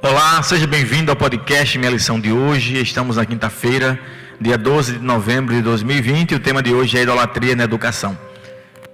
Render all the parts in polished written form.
Olá, seja bem-vindo ao podcast Minha Lição de hoje. Estamos na quinta-feira, dia 12 de novembro de 2020 e o tema de hoje é idolatria na educação.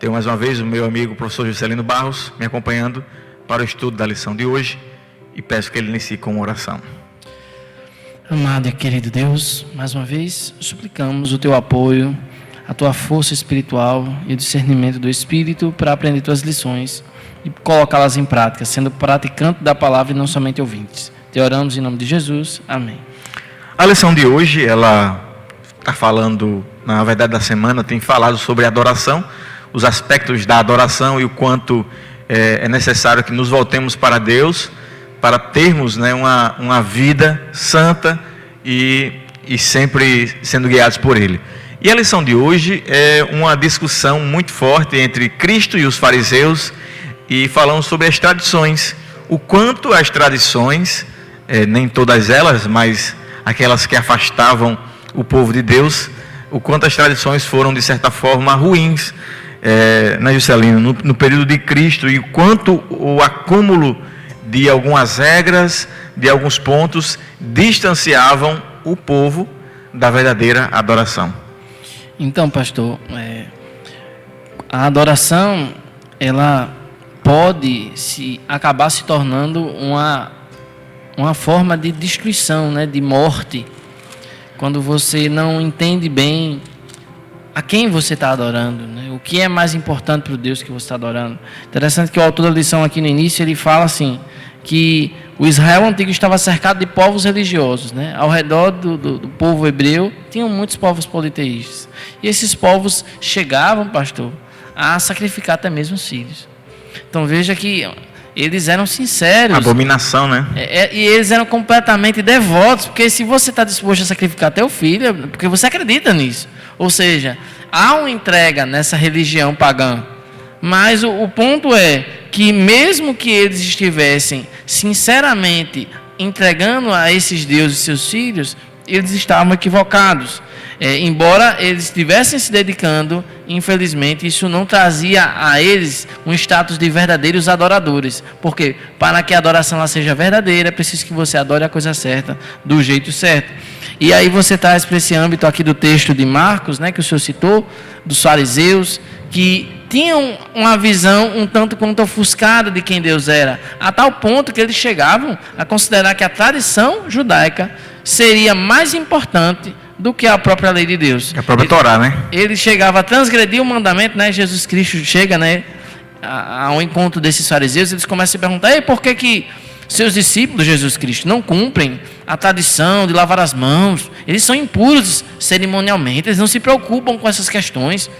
Tenho mais uma vez o meu amigo professor Juscelino Barros me acompanhando para o estudo da lição de hoje e peço que ele inicie com uma oração. Amado e querido Deus, mais uma vez suplicamos o Teu apoio, a Tua força espiritual e o discernimento do Espírito para aprender Tuas lições e colocá-las em prática, sendo praticante da palavra e não somente ouvintes. Te oramos em nome de Jesus. Amém. A lição de hoje, ela está falando, na verdade da semana, tem falado sobre adoração, os aspectos da adoração e o quanto é necessário que nos voltemos para Deus, para termos, né, uma vida santa e sempre sendo guiados por Ele. E a lição de hoje é uma discussão muito forte entre Cristo e os fariseus, e falamos sobre as tradições, o quanto as tradições, nem todas elas, mas aquelas que afastavam o povo de Deus, o quanto as tradições foram de certa forma ruins, né, Juscelino, no período de Cristo, e o quanto o acúmulo de algumas regras, de alguns pontos, distanciavam o povo da verdadeira adoração. Então, pastor, a adoração, ela pode acabar se tornando uma forma de destruição, né, de morte, quando você não entende bem a quem você está adorando, né? O que é mais importante para o Deus que você está adorando. Interessante que o autor da lição aqui no início, ele fala assim, que o Israel antigo estava cercado de povos religiosos, né? Ao redor do povo hebreu, tinham muitos povos politeístas. E esses povos chegavam, pastor, a sacrificar até mesmo os filhos. Então veja que eles eram sinceros. Abominação, né? E eles eram completamente devotos, porque se você está disposto a sacrificar teu filho, é porque você acredita nisso. Ou seja, há uma entrega nessa religião pagã. Mas o ponto é que mesmo que eles estivessem sinceramente entregando a esses deuses seus filhos, eles estavam equivocados. Embora eles estivessem se dedicando, infelizmente isso não trazia a eles um status de verdadeiros adoradores. Porque para que a adoração ela seja verdadeira, é preciso que você adore a coisa certa, do jeito certo. E aí você traz para esse âmbito aqui do texto de Marcos, né, que o senhor citou, dos fariseus, que tinham uma visão um tanto quanto ofuscada de quem Deus era, a tal ponto que eles chegavam a considerar que a tradição judaica seria mais importante do que a própria lei de Deus. A própria Torá, né? Ele chegava a transgredir o mandamento, né? Jesus Cristo chega, né, ao encontro desses fariseus, eles começam a se perguntar: por que seus discípulos, Jesus Cristo, não cumprem a tradição de lavar as mãos? Eles são impuros cerimonialmente, eles não se preocupam com essas questões,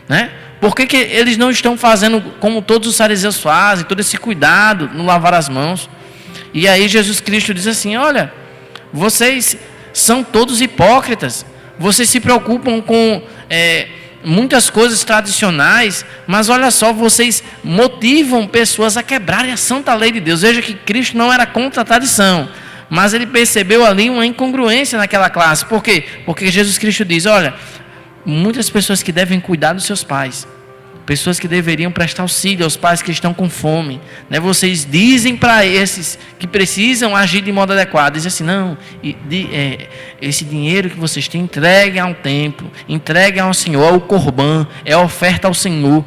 né? Por que eles não estão fazendo como todos os fariseus fazem, todo esse cuidado no lavar as mãos? E aí Jesus Cristo diz assim: olha, vocês são todos hipócritas, vocês se preocupam com muitas coisas tradicionais, mas olha só, vocês motivam pessoas a quebrarem a santa lei de Deus. Veja que Cristo não era contra a tradição, mas ele percebeu ali uma incongruência naquela classe. Por quê? Porque Jesus Cristo diz: olha, muitas pessoas que devem cuidar dos seus pais, pessoas que deveriam prestar auxílio aos pais que estão com fome, né? Vocês dizem para esses que precisam agir de modo adequado, dizem assim: não, esse dinheiro que vocês têm, entreguem ao templo, entreguem ao Senhor, ao Corban, é oferta ao Senhor.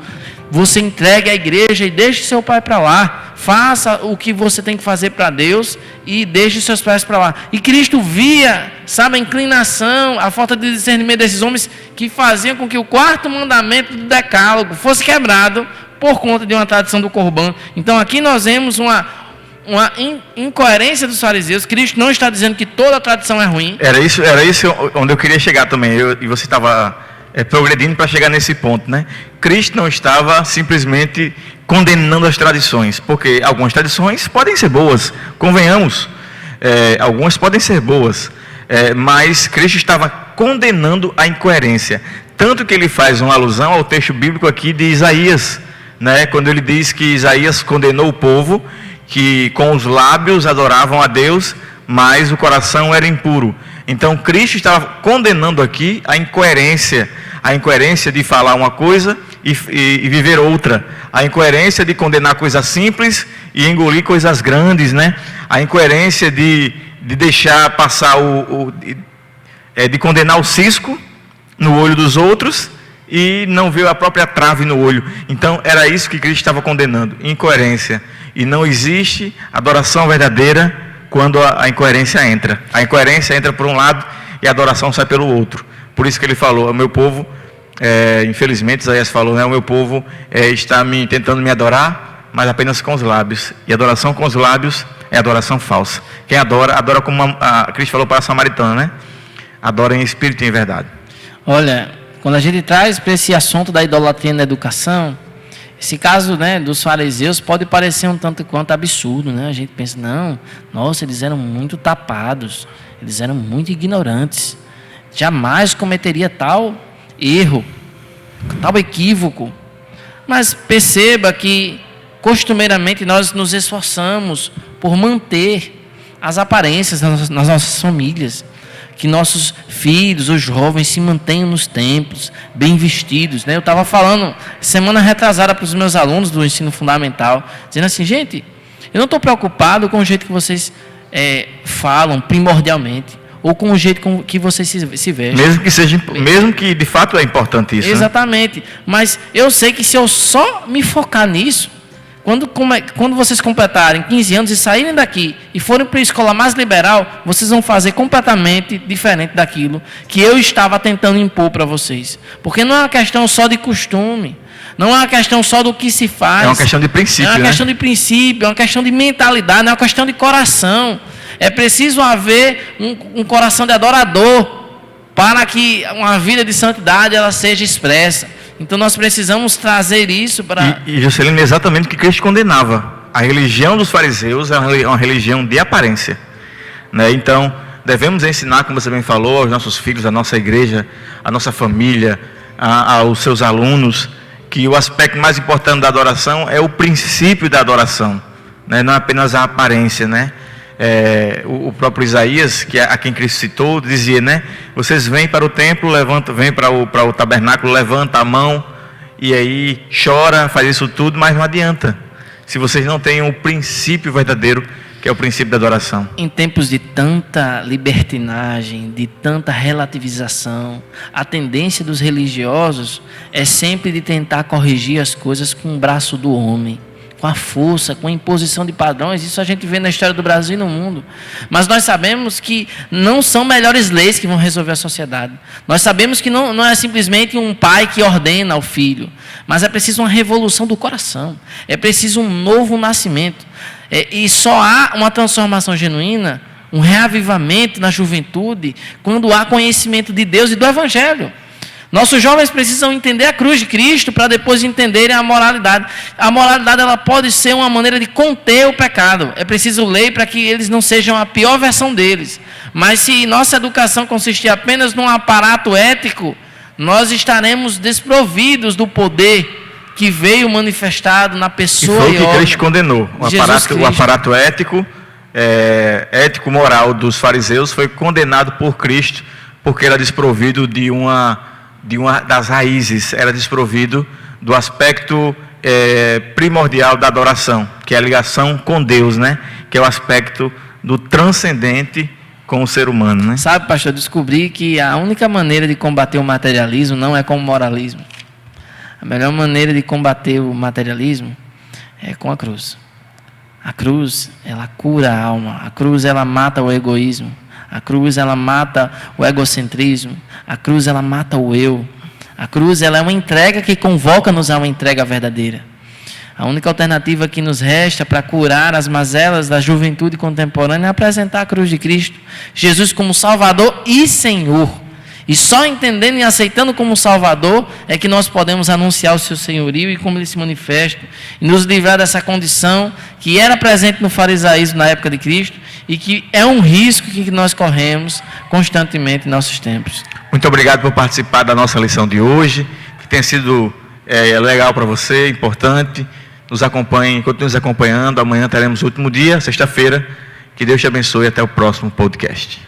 Você entregue à igreja e deixe seu pai para lá, faça o que você tem que fazer para Deus e deixe seus pais para lá. E Cristo via, sabe, a inclinação, a falta de discernimento desses homens que faziam com que o quarto mandamento do decálogo fosse quebrado por conta de uma tradição do Corban. Então aqui nós vemos uma incoerência dos fariseus. Cristo não está dizendo que toda a tradição é ruim. Era isso onde eu queria chegar também, e você estava progredindo para chegar nesse ponto, né? Cristo não estava simplesmente condenando as tradições, porque algumas tradições podem ser boas, convenhamos, algumas podem ser boas, mas Cristo estava condenando a incoerência, tanto que ele faz uma alusão ao texto bíblico aqui de Isaías, né? Quando ele diz que Isaías condenou o povo que com os lábios adoravam a Deus, mas o coração era impuro. Então Cristo estava condenando aqui a incoerência de falar uma coisa e viver outra, a incoerência de condenar coisas simples e engolir coisas grandes, né? A incoerência de deixar passar de condenar o cisco no olho dos outros e não ver a própria trave no olho. Então era isso que Cristo estava condenando, incoerência. E não existe adoração verdadeira quando a incoerência entra. A incoerência entra por um lado e a adoração sai pelo outro. Por isso que ele falou, o meu povo, infelizmente Isaías falou, né, o meu povo está tentando me adorar, mas apenas com os lábios. E adoração com os lábios é adoração falsa. Quem adora como Cristo falou para a samaritana, né? Adora em espírito e em verdade. Olha, quando a gente traz para esse assunto da idolatria na educação, esse caso, né, dos fariseus pode parecer um tanto quanto absurdo, né? A gente pensa, nossa, eles eram muito tapados, eles eram muito ignorantes, jamais cometeria tal erro, tal equívoco. Mas perceba que costumeiramente nós nos esforçamos por manter as aparências nas nossas famílias, que nossos filhos, os jovens, se mantenham nos templos, bem vestidos, né? Eu estava falando semana retrasada para os meus alunos do ensino fundamental, dizendo assim, gente, eu não estou preocupado com o jeito que vocês falam primordialmente, ou com o jeito que vocês se vestem. Mesmo que de fato é importante isso. Exatamente. Né? Mas eu sei que se eu só me focar nisso, quando vocês completarem 15 anos e saírem daqui e forem para a escola mais liberal, vocês vão fazer completamente diferente daquilo que eu estava tentando impor para vocês. Porque não é uma questão só de costume, não é uma questão só do que se faz. É uma questão de princípio. É uma questão de princípio, é uma questão de mentalidade, é uma questão de coração. É preciso haver um coração de adorador para que uma vida de santidade ela seja expressa. Então nós precisamos trazer isso para... E Juscelino, exatamente o que Cristo condenava. A religião dos fariseus é uma religião de aparência, né? Então devemos ensinar, como você bem falou, aos nossos filhos, à nossa igreja, à nossa família, aos seus alunos, que o aspecto mais importante da adoração é o princípio da adoração, né? Não é apenas a aparência, né? O próprio Isaías, a quem Cristo citou, dizia, né? Vocês vêm para o templo, vêm para o tabernáculo, levanta a mão e aí chora, faz isso tudo, mas não adianta se vocês não têm o princípio verdadeiro, que é o princípio da adoração. Em tempos de tanta libertinagem, de tanta relativização, a tendência dos religiosos é sempre de tentar corrigir as coisas com o braço do homem, com a força, com a imposição de padrões. Isso a gente vê na história do Brasil e no mundo. Mas nós sabemos que não são melhores leis que vão resolver a sociedade. Nós sabemos que não é simplesmente um pai que ordena ao filho, mas é preciso uma revolução do coração. É preciso um novo nascimento. E só há uma transformação genuína, um reavivamento na juventude, quando há conhecimento de Deus e do Evangelho. Nossos jovens precisam entender a cruz de Cristo para depois entenderem a moralidade. A moralidade ela pode ser uma maneira de conter o pecado. É preciso lei para que eles não sejam a pior versão deles. Mas se nossa educação consistir apenas num aparato ético, nós estaremos desprovidos do poder que veio manifestado na pessoa e foi o que Cristo condenou. O aparato ético, ético-moral dos fariseus foi condenado por Cristo porque era desprovido de uma das raízes, era desprovido do aspecto primordial da adoração, que é a ligação com Deus, né? Que é o aspecto do transcendente com o ser humano, né? Sabe, pastor, eu descobri que a única maneira de combater o materialismo não é com o moralismo. A melhor maneira de combater o materialismo é com a cruz. A cruz, ela cura a alma. A cruz, ela mata o egoísmo. A cruz, ela mata o egocentrismo. A cruz, ela mata o eu. A cruz, ela é uma entrega que convoca-nos a uma entrega verdadeira. A única alternativa que nos resta para curar as mazelas da juventude contemporânea é apresentar a cruz de Cristo. Jesus como Salvador e Senhor. E só entendendo e aceitando como Salvador é que nós podemos anunciar o seu senhorio e como ele se manifesta e nos livrar dessa condição que era presente no farisaísmo na época de Cristo e que é um risco que nós corremos constantemente em nossos tempos. Muito obrigado por participar da nossa lição de hoje, que tem sido legal para você, importante. Nos acompanhe, continue nos acompanhando. Amanhã teremos o último dia, sexta-feira. Que Deus te abençoe e até o próximo podcast.